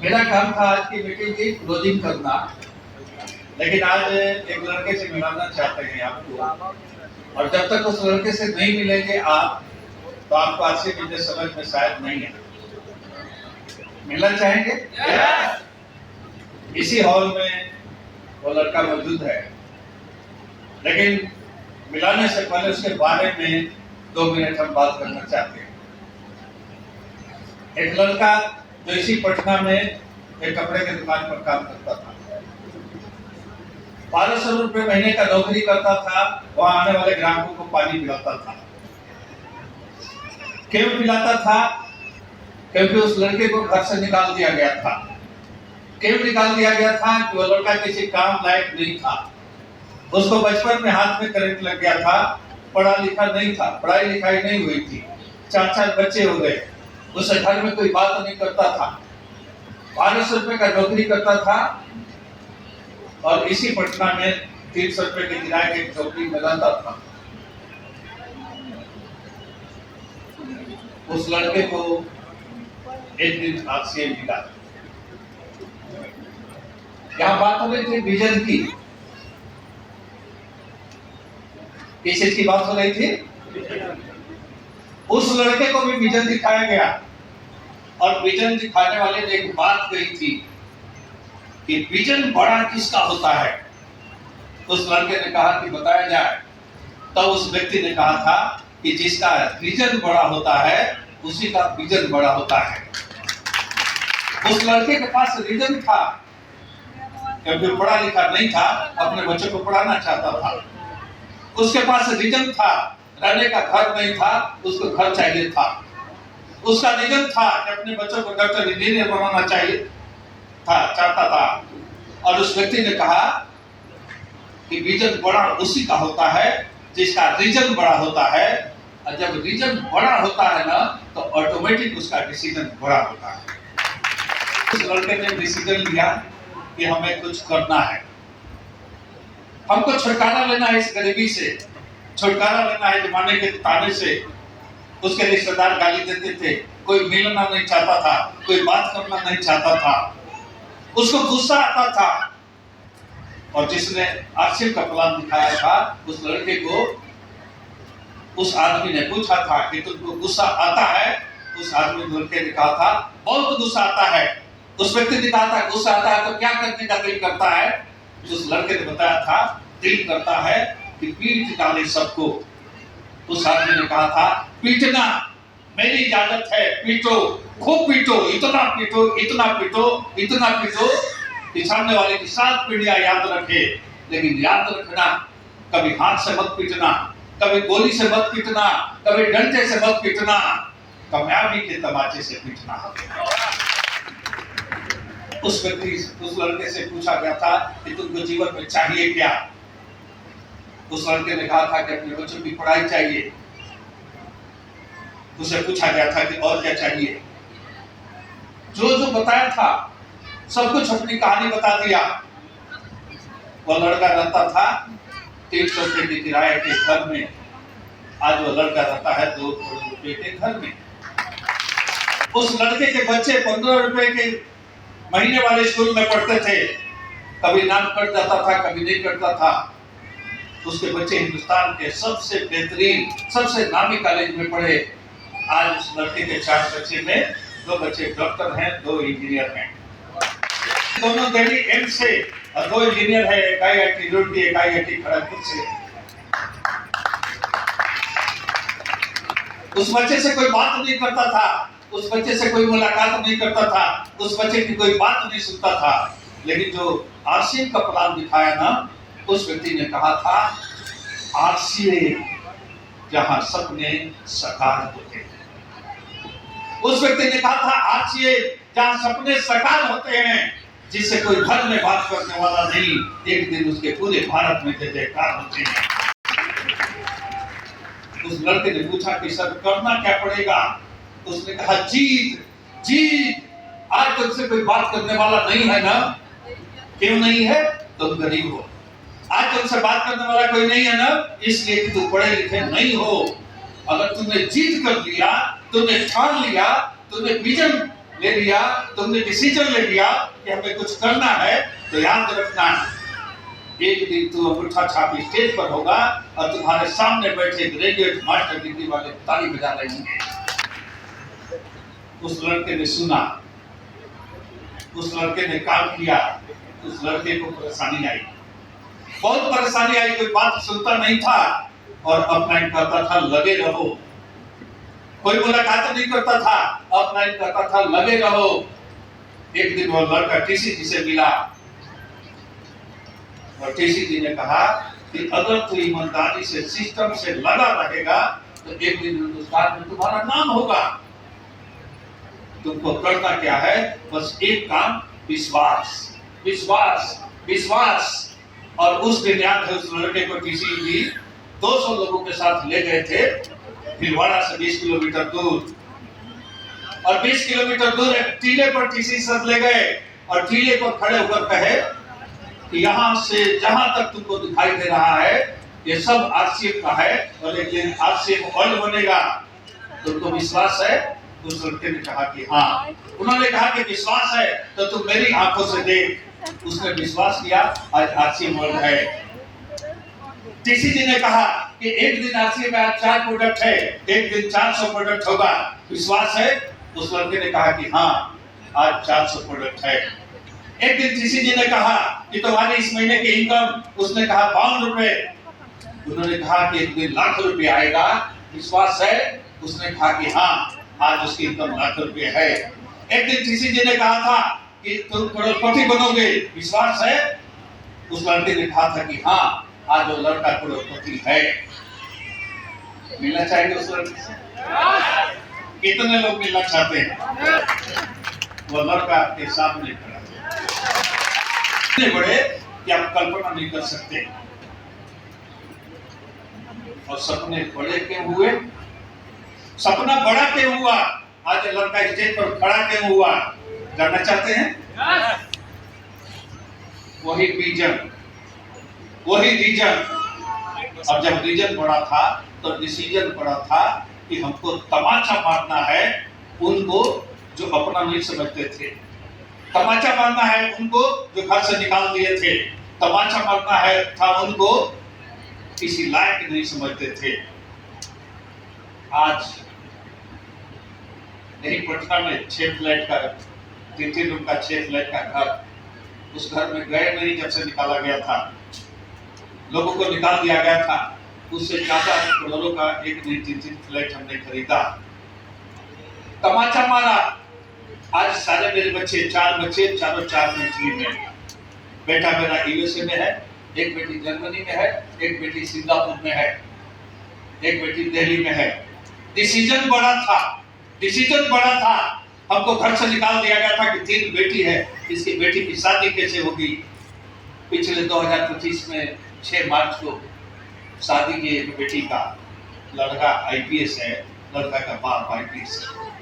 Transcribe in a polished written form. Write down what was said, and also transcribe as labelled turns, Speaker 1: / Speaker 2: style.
Speaker 1: मेरा काम था आज की मीटिंग की क्लोजिंग करना, लेकिन आज एक लड़के से मिलाना चाहते हैं आपको, और जब तक उस लड़के से नहीं मिलेंगे आप, तो आपको आज से मुझे समझ में शायद नहीं है। मिलना चाहेंगे? इसी हॉल में वो लड़का मौजूद है, लेकिन मिलाने से पहले उसके बारे में 2 मिनट हम बात करना चाहते हैं। एक लड़का जो इसी पटना में एक कपड़े की दुकान पर काम करता था, 1200 रुपए महीने का नौकरी करता था। वहां आने वाले ग्राहकों को पानी पिलाता था। क्यों पिलाता था? क्योंकि उस लड़के को घर से निकाल दिया गया था। क्यों निकाल दिया गया था? कि वो लड़का किसी काम लायक नहीं था। उसको बचपन में हाथ में करंट लग गया था, पढ़ा लिखा नहीं था, पढ़ाई लिखाई नहीं हुई थी, 4 बच्चे हो गए, उससे घर में कोई बात नहीं करता था, 1200 रुपए का नौकरी करता था, और इसी पटना में 300 रुपए के किराए की झोपड़ी में रहता था। उस लड़के को एक दिन हादसे मिला। यहाँ बात हो रही थी विजन की। किस चीज की बात हो रही थी? उस लड़के को भी विजन दिखाया गया, और विजन दिखाने वाले ने एक बात कही थी कि विजन बड़ा किसका होता है। उस लड़के ने कहा कि बताया जाए। तो उस व्यक्ति ने कहा था कि जिसका विजन बड़ा होता है उसी का विजन बड़ा होता है। उस लड़के के पास विजन था, क्योंकि पढ़ा लिखा नहीं था, अपने बच्चों को पढ़ाना चाहता था। उसके पास विजन था, रहने का घर नहीं था, उसको घर चाहिए था। उसका विजन था कि अपने बच्चों को डॉक्टर इंजीनियर बनाना चाहता था। और उस व्यक्ति ने कहा कि विजन बड़ा उसी का होता है जिसका रीजन बड़ा होता है, और जब रीजन बड़ा होता है ना, तो ऑटोमेटिक उसका डिसीजन बड़ा होता है। उस लड़के ने डिसीजन लिया कि हमें कुछ करना है, हमको छुटकारा लेना है इस गरीबी से, छुटकारा लेना है जमाने के ताने से। उसके रिश्तेदार गाली देते थे, कोई मिलना नहीं चाहता था, कोई बात करना नहीं चाहता था, उसको गुस्सा आता था। और जिसने आरसीएम का प्लान दिखाया था, उस लड़के को उस आदमी ने पूछा था कि तुमको गुस्सा आता है? उस आदमी लड़के ने कहा था बहुत गुस्सा आता है। उस व्यक्ति ने कहा था गुस्सा आता है तो क्या करने का दिल करता है? उस लड़के ने बताया था दिल करता है कि पीट डाले सबको। उस आदमी ने कहा था पीटना मेरी इजाजत है, पीटो, खूब पीटो, इतना पीटो, इतना पीटो, इतना पीटो कि सामने वाले की 7 पीढ़ियां याद रखे। लेकिन याद रखना, कभी हाथ से मत पीटना, कभी गोली से मत पीटना, कभी डंडे से मत पीटना, कामयाबी के तमाचे से पीटना। उस लड़के से पूछा गया था कि तुमको जीवन में चाहिए क्या? उस लड़के ने कहा था कि अपने बच्चों की पढ़ाई चाहिए। उसे पूछा गया था कि और क्या चाहिए? जो बताया था सब कुछ अपनी कहानी बता दिया। वो लड़का रहता था 300 रुपए के किराए के घर में, आज वो लड़का रहता है 2 करोड़ रुपए के घर में। उस लड़के के बच्चे 15 रुपए के महीने वाले स्कूल में पढ़ते थे, कभी नाम कट जाता था, कभी नहीं कटता था। उसके बच्चे हिंदुस्तान के सबसे बेहतरीन, सबसे नामी कॉलेज में पढ़े। आज उस लड़के के 4 बच्चे में 2 बच्चे डॉक्टर हैं, 2 इंजीनियर हैं। दोनों दिल्ली एम्स से, और 2 इंजीनियर है, एक IIT रुड़की, एक IIT खड़गपुर से। उस बच्चे से कोई बात नहीं करता था, उस बच्चे से कोई मुलाकात नहीं करता था, उस बच्चे की कोई बात नहीं सुनता था। लेकिन जो आरसीएम का प्लान दिखाया ना, उस व्यक्ति ने कहा था आरसीएम जहां सपने साकार होते हैं। उस व्यक्ति ने कहा था आरसीएम जहां सपने साकार होते हैं, जिससे कोई घर में बात करने वाला नहीं, एक दिन उसके पूरे भारत में जयकार होते हैं। उस लड़के ने पूछा कि सर करना क्या पड़ेगा? उसने कहा जीत, जीत। आज तुमसे कोई बात करने वाला नहीं है ना? क्यों नहीं है? तुम गरीब हो। आज तुमसे बात करने वाला कोई नहीं है ना, इसलिए कि तुम पढ़े लिखे नहीं हो। अगर तुमने जीत कर लिया, तुमने ठान लिया, तुमने विजन ले लिया, तुमने डिसीजन ले लिया कि हमें कुछ करना है, तो याद रखना एक दिन तू अंगूठा छापी स्टेज पर होगा और तुम्हारे सामने बैठे ग्रेजुएट मास्टर डिग्री वाले ताली बजा रहे होंगे। उस लड़के ने सुना, उस लड़के ने काम किया, उस लड़के को परेशानी आई, बहुत परेशानी आई, कोई बात सुनता नहीं था और अपना कहता था लगे रहो, कोई मुलाकात नहीं करता था, अपना कहता था लगे रहो। एक दिन वो लड़का टीसी जी से मिला और टीसी जी ने कहा कि अगर तू ईमानदारी से सिस्टम से लगा रहेगा तो एक दिन हिंदुस्तान में तुम्हारा नाम होगा। तुमको करना क्या है, बस एक काम, विश्वास विश्वास विश्वास। और उस दिन याद है, उस लड़के को टीसी जी 200 लोगों के साथ ले गए थे भीलवाड़ा से 20 किलोमीटर दूर, और 20 किलोमीटर दूर एक टीले पर टीसी सर ले गए और टीले पर खड़े होकर कहे कि यहाँ से जहां तक तुमको दिखाई दे रहा है ये सब आरसीएफ का है और एक दिन आरसीएफ ऑयल बनेगा, तुमको विश्वास है? उस लड़के ने कहा कि हाँ। उन्होंने कहा कि विश्वास है तो तुम मेरी आंखों से देख। उसने विश्वास किया, आज आरसीएफ ऑयल है। टीसी जी ने कहा कि एक दिन आरसीएफ में आज 4 प्रोडक्ट है, एक दिन 400 प्रोडक्ट होगा, विश्वास है? उस लड़के ने कहा कि हाँ, आज 400 प्रोडक्ट है। एक दिन टीसी जी ने कहा कि तुम्हारी इस महीने की इनकम, उसने कहा 52 रुपए। उन्होंने कहा कि एक दिन लाख रुपए आएगा, विश्वास है? उसने कहा कि हाँ, आज उसकी इनकम लाख रुपए है। एक दिन टीसी जी ने कहा था कि तुम करोड़पति बनोगे, विश्वास है? उस लड़के ने कहा था कि हाँ, आज वो लड़का करोड़पति है। मिलना चाहेंगे उस लड़के से? कितने लोग मिलना चाहते हैं? वो लड़का आपके सामने खड़ा है, इतने बड़े कि आप कल्पना नहीं कर सकते। और सपने बड़े क्यों हुए? सपना बड़ा क्यों हुआ? आज लड़का स्टेज पर खड़ा क्यों हुआ? जानना चाहते हैं? वही विजन, वही रीजन। अब जब रीजन बड़ा था तो डिसीजन बड़ा था कि हमको तमाचा मारना है उनको जो अपना नहीं समझते थे, तमाचा मारना है उनको जो घर से निकाल दिए थे, तमाचा मारना है था उनको किसी लायक नहीं समझते थे। आज यही पटना में 6 फ्लैट का 3 रूम का 6 फ्लैट का घर, उस घर में गए नहीं जब से निकाला गया था, लोगों को निकाल दिया गया था। उससे ज्यादा करोड़ों का एक नहीं 3 फ्लैट हमने खरीदा, तमाचा मारा। आज सारे मेरे बच्चे 4 बच्चे, चारों 4 कंट्री में। बेटा मेरा यूएसए में है, एक बेटी जर्मनी में है, एक बेटी सिंगापुर में है, एक बेटी दिल्ली में है। डिसीजन बड़ा था, डिसीजन बड़ा था। हमको घर से निकाल दिया गया था कि 3 बेटी है, इसकी बेटी की शादी कैसे होगी? पिछले 2025 में 6 मार्च को शादी की एक बेटी का, लड़का आईपीएस है, लड़का का बाप आईपीएस है।